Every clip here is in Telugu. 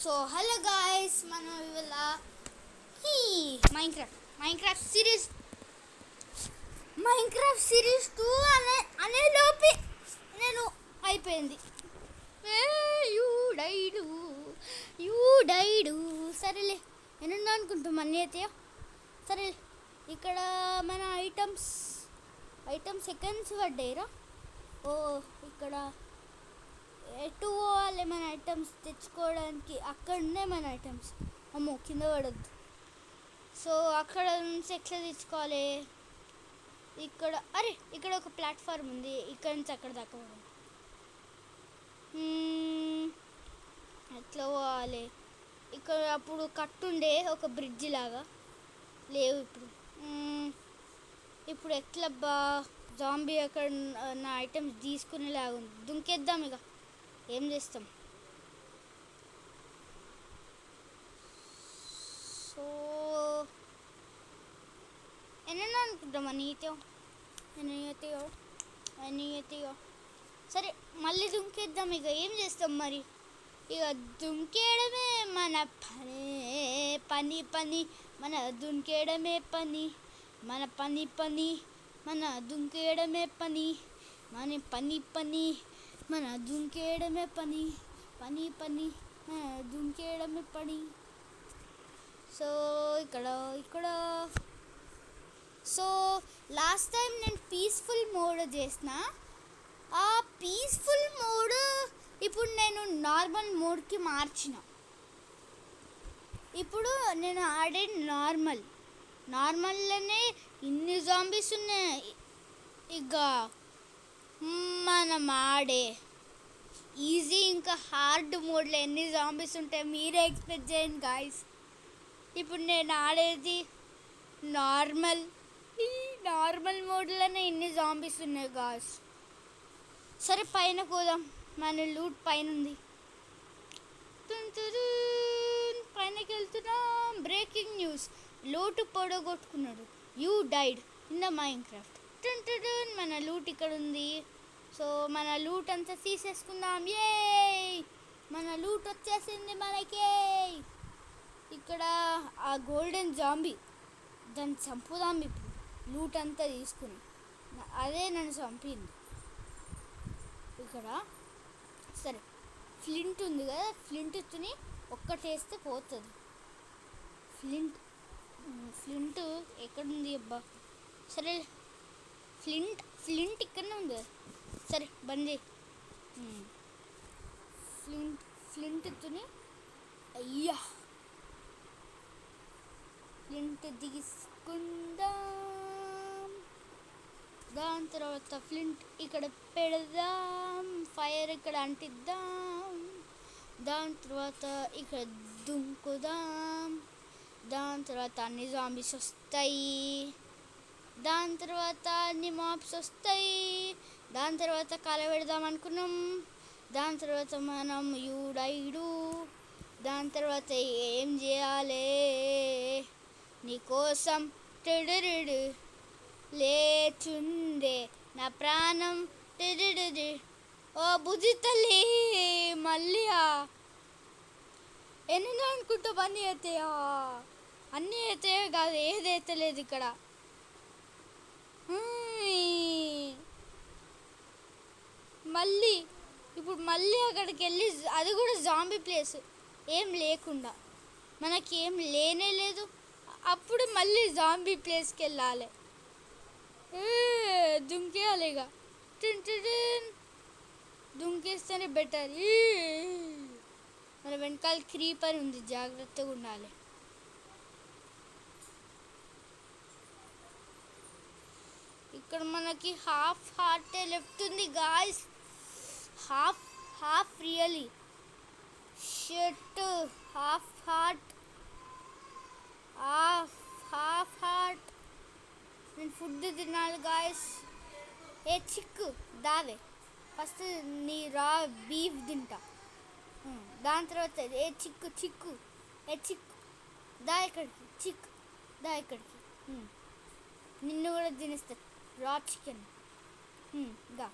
సో హలో గాయస్, మనం ఇవాళ మైన్క్రాఫ్ట్ సిరీస్ 2 అనే లోపే నేను అయిపోయింది. యూ డైడు సరేలే, ఎన్నుందా అనుకుంటాం అన్నీ అయితే. సరేలే, ఇక్కడ మన ఐటమ్స్ సెకండ్స్ పడ్డాయిరా. ఓ ఇక్కడ ఎటు పోవాలి మన ఐటమ్స్ తెచ్చుకోవడానికి? అక్కడనే మన ఐటమ్స్. అమ్మో, కింద పడద్దు. సో అక్కడ నుంచి ఎట్లా తెచ్చుకోవాలి? ఇక్కడ ఒక ప్లాట్ఫామ్ ఉంది, ఇక్కడ నుంచి అక్కడ దాకా పోవాలి. ఎట్లా పోవాలి? ఇక్కడ అప్పుడు కట్టుండే ఒక బ్రిడ్జ్ లాగా, లేవు ఇప్పుడు ఎట్లా జాంబీ అక్కడ నా ఐటమ్స్ తీసుకునేలాగా ఉంది. దుంకేద్దాం, ఇక ఏం చేస్తాం. సో ఎన్నెన్నో అనుకుంటాం అన్నీయో సరే, మళ్ళీ దుంకేద్దాం. ఇక ఏం చేస్తాం మరి? ఇక దుంకేయడమే మన పని మన దుంకేయడమే పని, మన దుంకేయడమే పని, మన దుంకేయడమే పని, దుంకేయడమే పని. సో ఇక్కడ సో లాస్ట్ టైం నేను పీస్ఫుల్ మోడ్ చేసిన. ఆ పీస్ఫుల్ మోడ్ ఇప్పుడు నేను నార్మల్ మోడ్కి మార్చిన. ఇప్పుడు నేను ఆడే నార్మల్లోనే ఇన్ని జాంబీస్ ఉన్నాయి. ఇక మనం ఆడే ఈజీ ఇంకా హార్డ్ మోడ్లో ఎన్ని జాంబీస్ ఉంటాయి మీరే ఎక్స్పెక్ట్ చేయండి గాయస్. ఇప్పుడు నేను ఆడేది నార్మల్ మోడ్లోనే ఇన్ని జాంబీస్ ఉన్నాయి గాయస్. సరే, పైన పోదాం. మన లూట్ పైన ఉంది. పైనకి వెళ్తున్నాం. బ్రేకింగ్ న్యూస్, లోటు పొడగొట్టుకున్నాడు. You died in the Minecraft. మన లూట్ ఇక్కడ ఉంది. సో మన లూట్ అంతా తీసేసుకుందాం. మన లూట్ వచ్చేసింది మనకి. ఇక్కడ ఆ గోల్డెన్ జాంబీ, దాన్ని చంపుదాం ఇప్పుడు. లూట్ అంతా తీసుకుని అదే నన్ను చంపింది ఇక్కడ. సరే, ఫ్లింట్ ఉంది కదా, ఫ్లింట్ ఇచ్చుని ఒక్కటేస్తే పోతుంది. ఫ్లింట్ ఎక్కడుంది అబ్బా? సరే, ఫ్లింట్ ఇక్కడనే ఉంది కదా. సరే, బంద్. ఫ్లింట్ ఇచ్చుని అయ్యా ఫ్లింట్ తీసుకుందాం. దాని తర్వాత ఫ్లింట్ ఇక్కడ పెడదాం, ఫైర్ ఇక్కడ అంటిద్దాం. దాని తర్వాత ఇక్కడ దుంకుదాం. దాని తర్వాత అన్ని జాంబీస్ వస్తాయి. దాని తర్వాత అన్ని మాప్స్ వస్తాయి. దాని తర్వాత కలబెడదాం అనుకున్నాం. దాని తర్వాత మనం యూడైడు. దాని తర్వాత ఏం చేయాలి? నీకోసం టిడిడిడి లేచుండే నా ప్రాణం టిడిడిడి. ఓ బుజ్జి తల్లి, మళ్ళీ ఎన్ని అనుకుంటావు? అన్నీ అయితే కాదు, ఏదైతే లేదు ఇక్కడ. ఇప్పుడు మళ్ళీ అక్కడికి వెళ్ళి, అది కూడా జాంబీ ప్లేస్, ఏం లేకుండా, మనకేం లేనే లేదు. అప్పుడు మళ్ళీ జాంబీ ప్లేస్కి వెళ్ళాలి. దుంకేయాలి ఇక. దుంకేస్తేనే బెటర్. మన వెనకాల క్రీపర్ ఉంది, జాగ్రత్తగా ఉండాలి. ఇక్కడ మనకి హాఫ్ హార్టే లెఫ్ట్ ఉంది guys. Half really shut. Half heart. నేను ఫుడ్ తినాలి గాయస్. చిక్కు దావే ఫస్ట్, నీ రా బీఫ్ తింటా. దాని తర్వాత చిక్కు దా ఇక్కడికి. దా ఇక్కడికి. నిన్ను కూడా తినేస్తా, రా చికెన్. దా.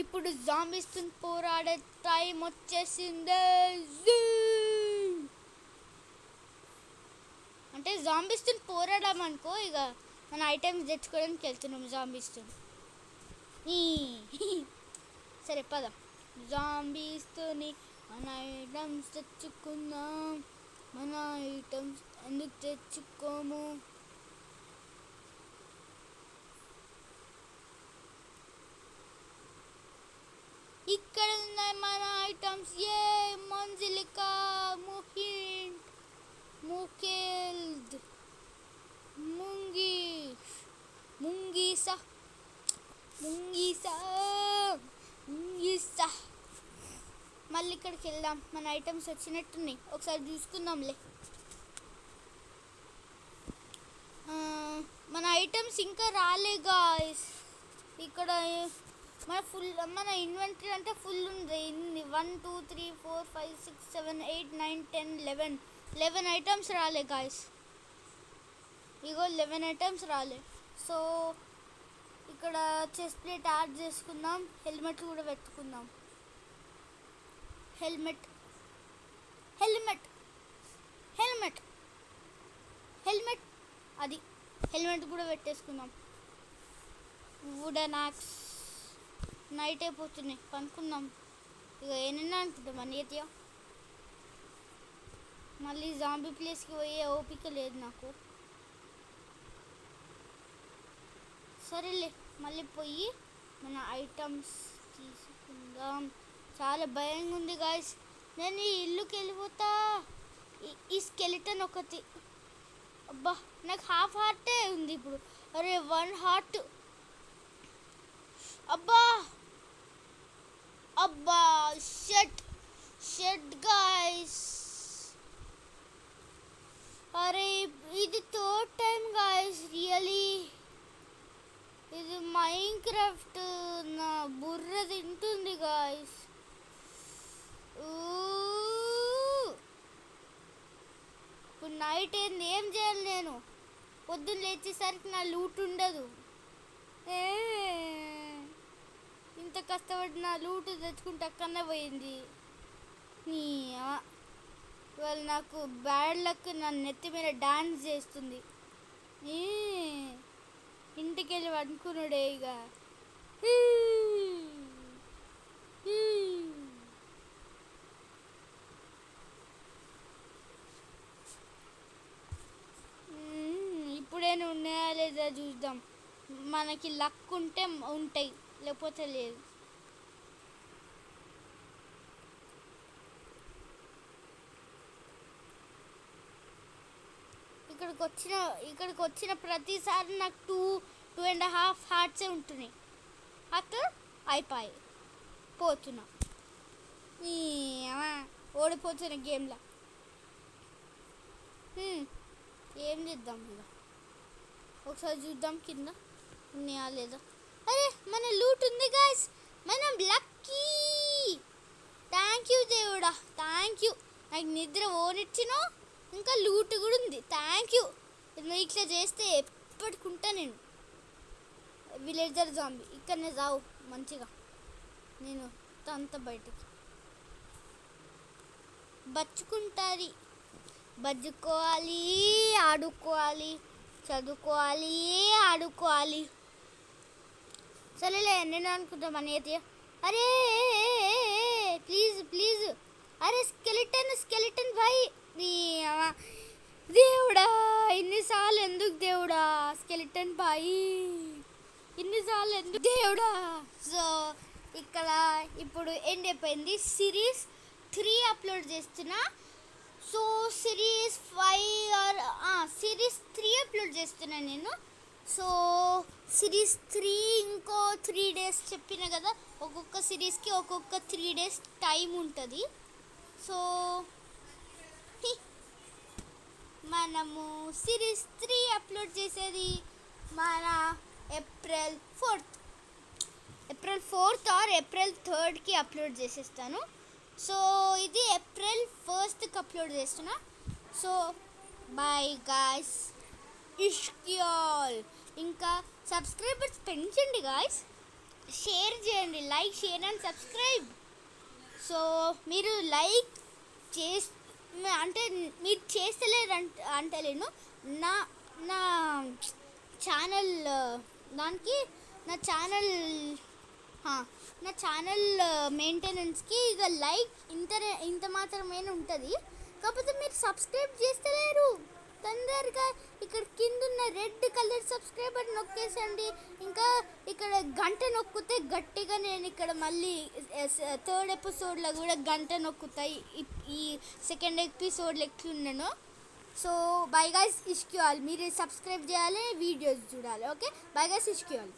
ఇప్పుడు జాంబీస్తో పోరాడే టైం వచ్చేసింది. అంటే జాంబీస్తో పోరాడాం అనుకో, ఇక మన ఐటమ్స్ తెచ్చుకోవడానికి వెళ్తున్నాం జాంబీస్తో. సరే పద, జాంబీస్తోని మన ఐటమ్స్ తెచ్చుకుందాం. మన ఐటమ్స్ ఎందుకు తెచ్చుకోము? ఇక్కడ ఉన్నాయి మన ఐటమ్స్. ఏ మంజిలికా, ముహింట్, ముకేల్ద్, ముంగీసా మళ్ళీ ఇక్కడికి వెళ్దాం. మన ఐటమ్స్ వచ్చినట్టున్నాయి, ఒకసారి చూసుకుందాంలే. మన ఐటమ్స్ ఇంకా రాలే గాయ్స్. ఇక్కడ మన ఇన్వెంటరీ అంటే ఫుల్ ఉంది. 1 2 3 4 5 6 7 8 9 10 11 ఐటమ్స్ రాలే గాయ్స్. ఇగో 11 ఐటమ్స్ రాలే. సో ఇక్కడ చెస్ట్ ప్లేట్ యాడ్ చేసుకుందాం. హెల్మెట్ కూడా పెట్టుకుందాం. హెల్మెట్ అది హెల్మెట్ కూడా పెట్టేసుకుందాం. Wooden axe. నైట్ అయిపోతున్నాయి, పనుకుందాం. ఇక ఏమన్నా అనుకుంటాం అన్నయ్య. మళ్ళీ జాంబీ ప్లేస్కి పోయే ఓపిక లేదు నాకు. సరేలే, మళ్ళీ పోయి మన ఐటమ్స్ తీసుకుందాం. చాలా భయంగా ఉంది గాయస్. నేను ఈ ఇల్లుకి వెళ్ళిపోతా. ఈ స్కెలిటన్ ఒకటి, అబ్బా నాకు హాఫ్ హార్టే ఉంది ఇప్పుడు. అరే 1 హార్ట్. అబ్బా షట్ గాయస్. అరే ఇది 3rd టైం గాయస్. రియలీ ఇది మైన్క్రాఫ్ట్ నా బుర్ర తింటుంది గాయస్. ఇప్పుడు నైట్ ఏంది, ఏం చేయాలి నేను? పొద్దున్న లేచేసరికి నా లూట్ ఉండదు. ఇంత కష్టపడి నా లూట్ తెచ్చుకుంటే అక్కడనే పోయింది. ఇవాళ నాకు బ్యాడ్ లక్ నా నెత్తి మీద డాన్స్ చేస్తుంది. ఇంటికి వెళ్ళి అనుకున్నాడే ఇక. ఇప్పుడైనా ఉన్నాయా లేదా చూద్దాం. మనకి లక్ ఉంటే ఉంటాయి, లేకపోతే లేదు. ఇక్కడికి వచ్చిన ప్రతిసారి నాకు 2.5 హార్ట్సే ఉంటున్నాయి. అక్కడ అయిపోయి పోతున్నా, ఓడిపోతున్నా గేమ్లో. ఏం చేద్దాం ఇక, ఒకసారి చూద్దాం కింద ఉన్నాయా లేదా. అరే మన లూట్ ఉంది గాయ్స్, మనం లక్కీ. థ్యాంక్ యూ దేవుడా, థ్యాంక్ యూ. నాకు నిద్ర ఓనిచ్చినో, ఇంకా లూట్ కూడా ఉంది. Thank you. ఇట్లా చేస్తే ఎప్పటికుంటా నేను. విలేజర్ జాంబీ ఇక్కడనే రావు మంచిగా. నేను అంత బయటికి బచ్చుకుంటుంది. బజ్జుకోవాలి, ఆడుకోవాలి, చదువుకోవాలి, ఆడుకోవాలి. సరేలే, నేను అనుకుంటాం అనేది. అరే ప్లీజ్ అరే స్కెలిటన్ భాయ్. దేవుడా ఇన్నిసార్లు ఎందుకు దేవుడా? స్కెలిటన్ భాయ్ ఇన్నిసార్లు ఎందుకు దేవుడా? సో ఇక్కడ ఇప్పుడు ఎండ్ అయిపోయింది. సిరీస్ 3 అప్లోడ్ చేస్తున్నా. సో సిరీస్ 3 అప్లోడ్ చేస్తున్నాను నేను. సో సిరీస్ 3 ఇంకో 3 డేస్ చెప్పిన కదా. ఒక్కొక్క సిరీస్కి ఒక్కొక్క 3 డేస్ టైం ఉంటుంది. సో మనము సిరీస్ 3 అప్లోడ్ చేసేది మన ఏప్రిల్ 4th ఆర్ ఏప్రిల్ 3rdకి అప్లోడ్ చేసేస్తాను. సో ఇది ఏప్రిల్ 1స్ట్కి అప్లోడ్ చేస్తున్నా. సో బాయ్ గాయ్స్, ఇష్క్యాల్. ఇంకా సబ్స్క్రైబర్స్ పెంచండి గాయ్స్, షేర్ చేయండి, like, share and subscribe. So మీరు లైక్ అంటే మీరు చేస్తలేరు అంటలేను, నా నా ఛానల్ దానికి నా ఛానల్ నా ఛానల్ మెయింటెనెన్స్కి ఇక లైక్ ఇంత మాత్రమే ఉంటుంది. కాకపోతే మీరు సబ్స్క్రైబ్ చేస్తలేరు. తొందరగా ఇక్కడ కింద ఉన్న రెడ్ కలర్ సబ్స్క్రైబ్ అని నొక్కేసండి. ఇంకా ఇక్కడ గంట నొక్కితే గట్టిగా నేను ఇక్కడ మళ్ళీ థర్డ్ ఎపిసోడ్లో కూడా గంట నొక్కుతాయి. ఈ సెకండ్ ఎపిసోడ్లో ఎట్లున్నానో. సో బై గైస్, ఇష్క్యూ ఆల్. మీరు సబ్స్క్రైబ్ చేయాలి, వీడియోస్ చూడాలి. ఓకే, బై గైస్, ఇష్క్యూ ఆల్.